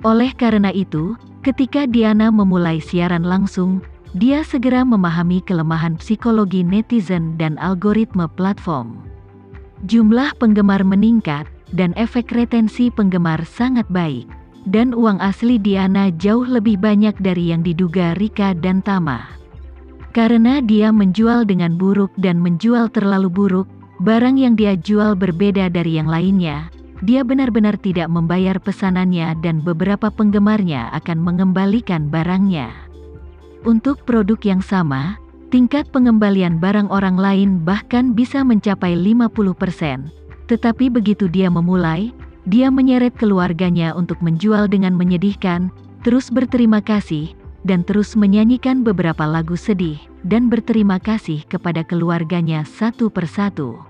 Oleh karena itu, ketika Diana memulai siaran langsung, dia segera memahami kelemahan psikologi netizen dan algoritma platform. Jumlah penggemar meningkat, dan efek retensi penggemar sangat baik. Dan uang asli Diana jauh lebih banyak dari yang diduga Rika dan Tama. Karena dia menjual dengan buruk dan menjual terlalu buruk, barang yang dia jual berbeda dari yang lainnya. Dia benar-benar tidak membayar pesanannya dan beberapa penggemarnya akan mengembalikan barangnya. Untuk produk yang sama, tingkat pengembalian barang orang lain bahkan bisa mencapai 50%. Tetapi begitu dia memulai, dia menyeret keluarganya untuk menjual dengan menyedihkan, terus berterima kasih, dan terus menyanyikan beberapa lagu sedih, dan berterima kasih kepada keluarganya satu persatu.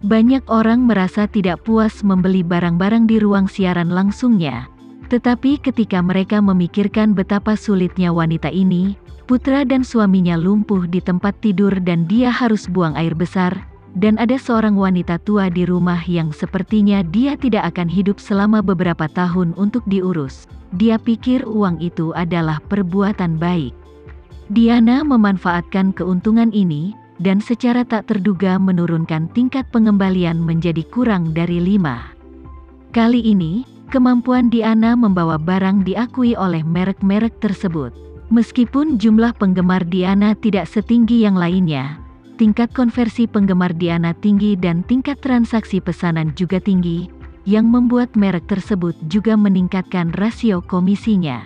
Banyak orang merasa tidak puas membeli barang-barang di ruang siaran langsungnya. Tetapi ketika mereka memikirkan betapa sulitnya wanita ini, putra dan suaminya lumpuh di tempat tidur dan dia harus buang air besar, dan ada seorang wanita tua di rumah yang sepertinya dia tidak akan hidup selama beberapa tahun untuk diurus, dia pikir uang itu adalah perbuatan baik. Diana memanfaatkan keuntungan ini, dan secara tak terduga menurunkan tingkat pengembalian menjadi kurang dari 5. Kali ini, kemampuan Diana membawa barang diakui oleh merek-merek tersebut. Meskipun jumlah penggemar Diana tidak setinggi yang lainnya, tingkat konversi penggemar Diana tinggi dan tingkat transaksi pesanan juga tinggi, yang membuat merek tersebut juga meningkatkan rasio komisinya.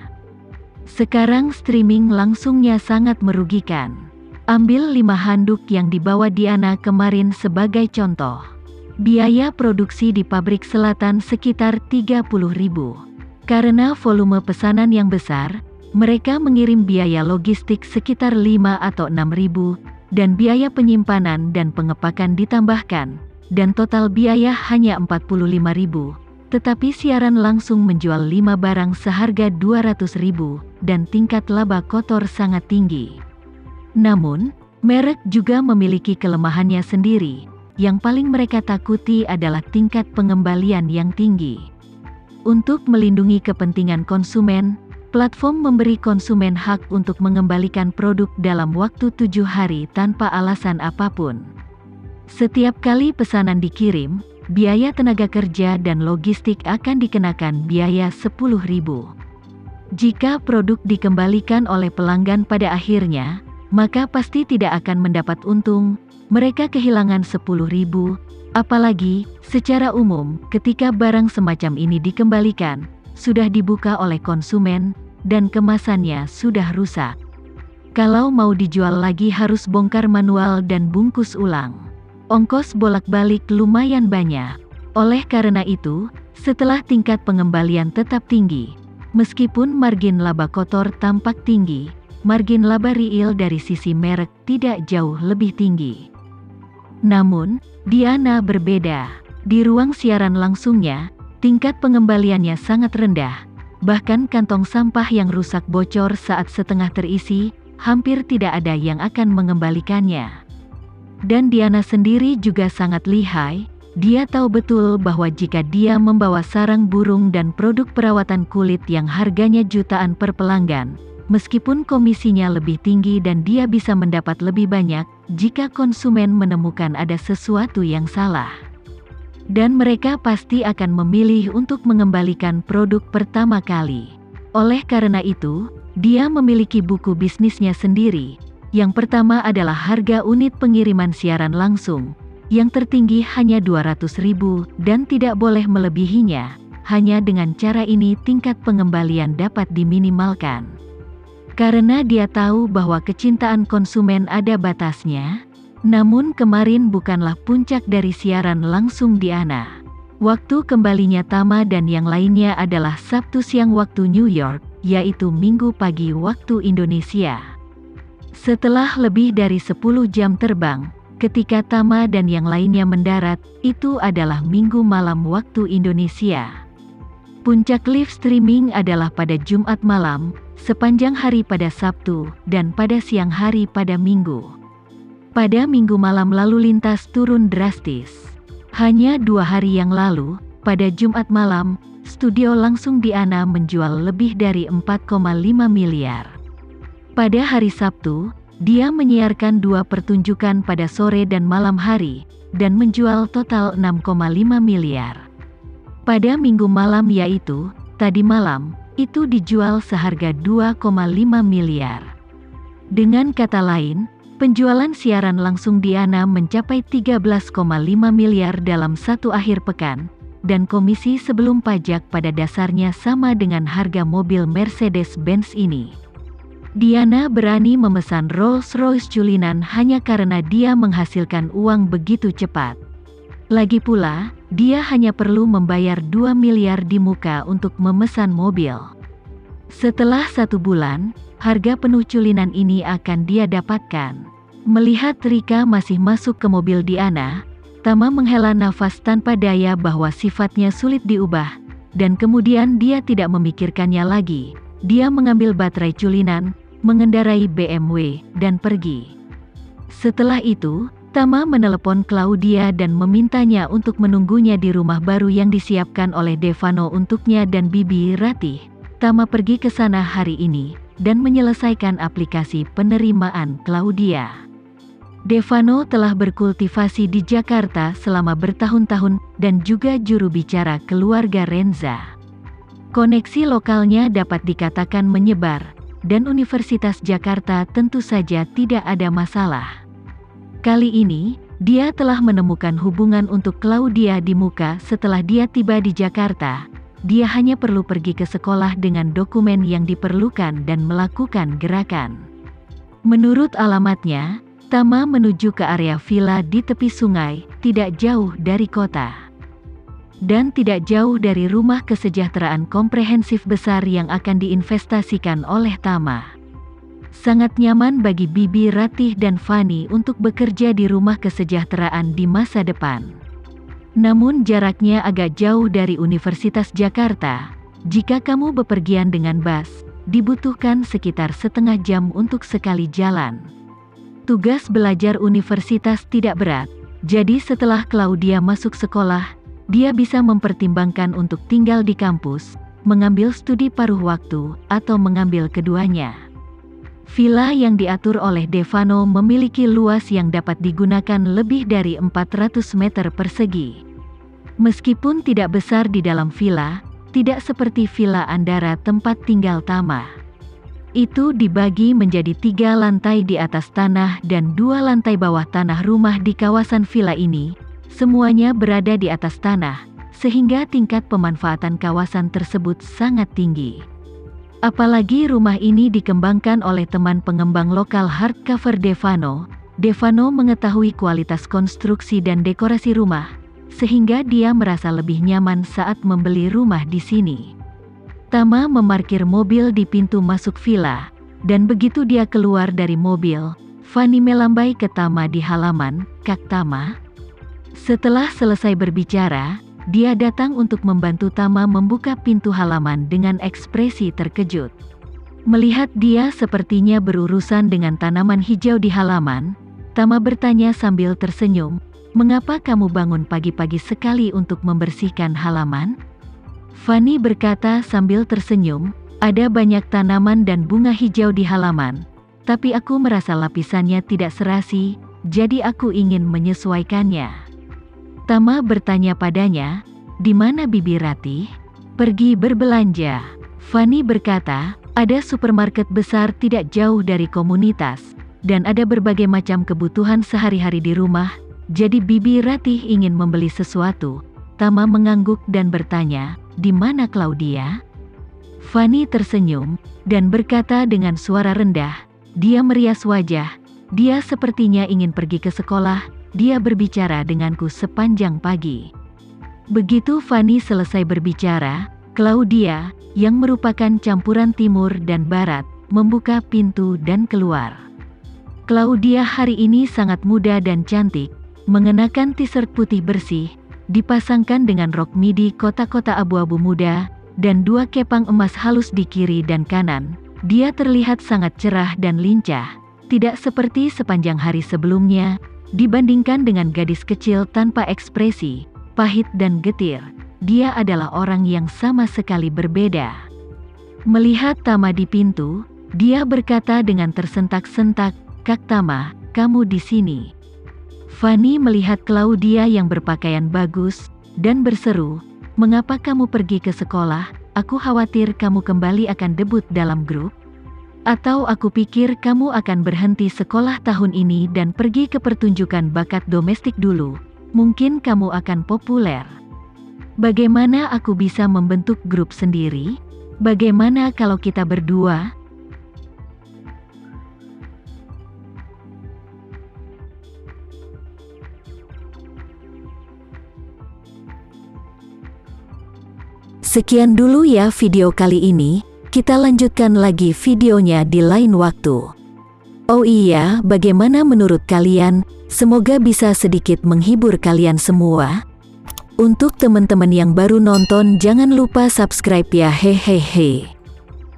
Sekarang streaming langsungnya sangat merugikan. Ambil 5 handuk yang dibawa Diana kemarin sebagai contoh. Biaya produksi di pabrik selatan sekitar 30.000. Karena volume pesanan yang besar, mereka mengirim biaya logistik sekitar 5 atau 6.000, dan biaya penyimpanan dan pengepakan ditambahkan, dan total biaya hanya 45.000. Tetapi siaran langsung menjual 5 barang seharga 200.000, dan tingkat laba kotor sangat tinggi. Namun, merek juga memiliki kelemahannya sendiri. Yang paling mereka takuti adalah tingkat pengembalian yang tinggi. Untuk melindungi kepentingan konsumen, platform memberi konsumen hak untuk mengembalikan produk dalam waktu 7 hari tanpa alasan apapun. Setiap kali pesanan dikirim, biaya tenaga kerja dan logistik akan dikenakan biaya 10.000. Jika produk dikembalikan oleh pelanggan pada akhirnya, maka pasti tidak akan mendapat untung, mereka kehilangan 10.000, apalagi, secara umum, ketika barang semacam ini dikembalikan, sudah dibuka oleh konsumen, dan kemasannya sudah rusak. Kalau mau dijual lagi harus bongkar manual dan bungkus ulang. Ongkos bolak-balik lumayan banyak. Oleh karena itu, setelah tingkat pengembalian tetap tinggi, meskipun margin laba kotor tampak tinggi, margin laba real dari sisi merek tidak jauh lebih tinggi. Namun, Diana berbeda. Di ruang siaran langsungnya, tingkat pengembaliannya sangat rendah. Bahkan kantong sampah yang rusak bocor saat setengah terisi, hampir tidak ada yang akan mengembalikannya. Dan Diana sendiri juga sangat lihai. Dia tahu betul bahwa jika dia membawa sarang burung dan produk perawatan kulit yang harganya jutaan per pelanggan, meskipun komisinya lebih tinggi dan dia bisa mendapat lebih banyak, jika konsumen menemukan ada sesuatu yang salah. Dan mereka pasti akan memilih untuk mengembalikan produk pertama kali. Oleh karena itu, dia memiliki buku bisnisnya sendiri. Yang pertama adalah harga unit pengiriman siaran langsung. Yang tertinggi hanya 200.000 dan tidak boleh melebihinya. Hanya dengan cara ini tingkat pengembalian dapat diminimalkan. Karena dia tahu bahwa kecintaan konsumen ada batasnya. Namun kemarin bukanlah puncak dari siaran langsung Diana. Waktu kembalinya Tama dan yang lainnya adalah Sabtu siang waktu New York, yaitu Minggu pagi waktu Indonesia. Setelah lebih dari 10 jam terbang, ketika Tama dan yang lainnya mendarat, itu adalah Minggu malam waktu Indonesia. Puncak live streaming adalah pada Jumat malam, sepanjang hari pada Sabtu, dan pada siang hari pada Minggu. Pada Minggu malam lalu lintas turun drastis. Hanya 2 hari yang lalu, pada Jumat malam, studio langsung Diana menjual lebih dari 4,5 miliar. Pada hari Sabtu, dia menyiarkan 2 pertunjukan pada sore dan malam hari, dan menjual total 6,5 miliar. Pada minggu malam yaitu, tadi malam, itu dijual seharga 2,5 miliar. Dengan kata lain, penjualan siaran langsung Diana mencapai 13,5 miliar dalam satu akhir pekan, dan komisi sebelum pajak pada dasarnya sama dengan harga mobil Mercedes-Benz ini. Diana berani memesan Rolls-Royce Cullinan hanya karena dia menghasilkan uang begitu cepat. Lagi pula, dia hanya perlu membayar 2 miliar di muka untuk memesan mobil. Setelah 1 bulan, harga penuh Cullinan ini akan dia dapatkan. Melihat Rika masih masuk ke mobil Diana, Tama menghela nafas tanpa daya bahwa sifatnya sulit diubah, dan kemudian dia tidak memikirkannya lagi. Dia mengambil baterai Cullinan, mengendarai BMW, dan pergi. Setelah itu, Tama menelepon Claudia dan memintanya untuk menunggunya di rumah baru yang disiapkan oleh Devano untuknya dan Bibi Ratih. Tama pergi ke sana hari ini, dan menyelesaikan aplikasi penerimaan Claudia. Devano telah berkultivasi di Jakarta selama bertahun-tahun dan juga juru bicara keluarga Renza. Koneksi lokalnya dapat dikatakan menyebar, dan Universitas Jakarta tentu saja tidak ada masalah. Kali ini, dia telah menemukan hubungan untuk Claudia di muka setelah dia tiba di Jakarta. Dia hanya perlu pergi ke sekolah dengan dokumen yang diperlukan dan melakukan gerakan. Menurut alamatnya, Tama menuju ke area villa di tepi sungai, tidak jauh dari kota. Dan tidak jauh dari rumah kesejahteraan komprehensif besar yang akan diinvestasikan oleh Tama. Sangat nyaman bagi Bibi Ratih dan Fani untuk bekerja di rumah kesejahteraan di masa depan. Namun jaraknya agak jauh dari Universitas Jakarta. Jika kamu bepergian dengan bus, dibutuhkan sekitar setengah jam untuk sekali jalan. Tugas belajar universitas tidak berat, jadi setelah Claudia masuk sekolah, dia bisa mempertimbangkan untuk tinggal di kampus, mengambil studi paruh waktu, atau mengambil keduanya. Villa yang diatur oleh Devano memiliki luas yang dapat digunakan lebih dari 400 meter persegi. Meskipun tidak besar di dalam villa, tidak seperti Villa Andara tempat tinggal Tama. Itu dibagi menjadi 3 lantai di atas tanah dan 2 lantai bawah tanah. Rumah di kawasan villa ini, semuanya berada di atas tanah, sehingga tingkat pemanfaatan kawasan tersebut sangat tinggi. Apalagi rumah ini dikembangkan oleh teman pengembang lokal hardcover Devano. Devano mengetahui kualitas konstruksi dan dekorasi rumah, sehingga dia merasa lebih nyaman saat membeli rumah di sini. Tama memarkir mobil di pintu masuk villa, dan begitu dia keluar dari mobil, Fani melambai ke Tama di halaman. "Kak Tama?" Setelah selesai berbicara, dia datang untuk membantu Tama membuka pintu halaman dengan ekspresi terkejut. Melihat dia sepertinya berurusan dengan tanaman hijau di halaman, Tama bertanya sambil tersenyum, "Mengapa kamu bangun pagi-pagi sekali untuk membersihkan halaman?" Fani berkata sambil tersenyum, "Ada banyak tanaman dan bunga hijau di halaman, tapi aku merasa lapisannya tidak serasi, jadi aku ingin menyesuaikannya." Tama bertanya padanya, "Di mana Bibi Ratih?" "Pergi berbelanja." Fani berkata, "Ada supermarket besar tidak jauh dari komunitas, dan ada berbagai macam kebutuhan sehari-hari di rumah, jadi Bibi Ratih ingin membeli sesuatu." Tama mengangguk dan bertanya, "Di mana Claudia?" Fani tersenyum, dan berkata dengan suara rendah, "Dia merias wajah, dia sepertinya ingin pergi ke sekolah, dia berbicara denganku sepanjang pagi." Begitu Fani selesai berbicara, Claudia, yang merupakan campuran timur dan barat, membuka pintu dan keluar. Claudia hari ini sangat muda dan cantik, mengenakan t-shirt putih bersih, dipasangkan dengan rok midi kotak-kotak abu-abu muda, dan 2 kepang emas halus di kiri dan kanan. Dia terlihat sangat cerah dan lincah, tidak seperti sepanjang hari sebelumnya, dibandingkan dengan gadis kecil tanpa ekspresi, pahit dan getir. dia adalah orang yang sama sekali berbeda. Melihat Tama di pintu, dia berkata dengan tersentak-sentak, "Kak Tama, kamu di sini." Fanny melihat Claudia yang berpakaian bagus, dan berseru, "Mengapa kamu pergi ke sekolah? Aku khawatir kamu kembali akan debut dalam grup. Atau aku pikir kamu akan berhenti sekolah tahun ini dan pergi ke pertunjukan bakat domestik dulu. Mungkin kamu akan populer. Bagaimana aku bisa membentuk grup sendiri? Bagaimana kalau kita berdua?" Sekian dulu ya video kali ini, kita lanjutkan lagi videonya di lain waktu. Oh iya, bagaimana menurut kalian? Semoga bisa sedikit menghibur kalian semua. Untuk teman-teman yang baru nonton, jangan lupa subscribe ya, hehehe.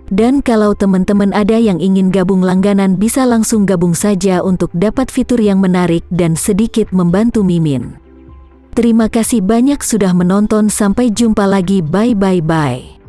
Dan kalau teman-teman ada yang ingin gabung langganan, bisa langsung gabung saja untuk dapat fitur yang menarik dan sedikit membantu Mimin. Terima kasih banyak sudah menonton, sampai jumpa lagi, bye bye bye.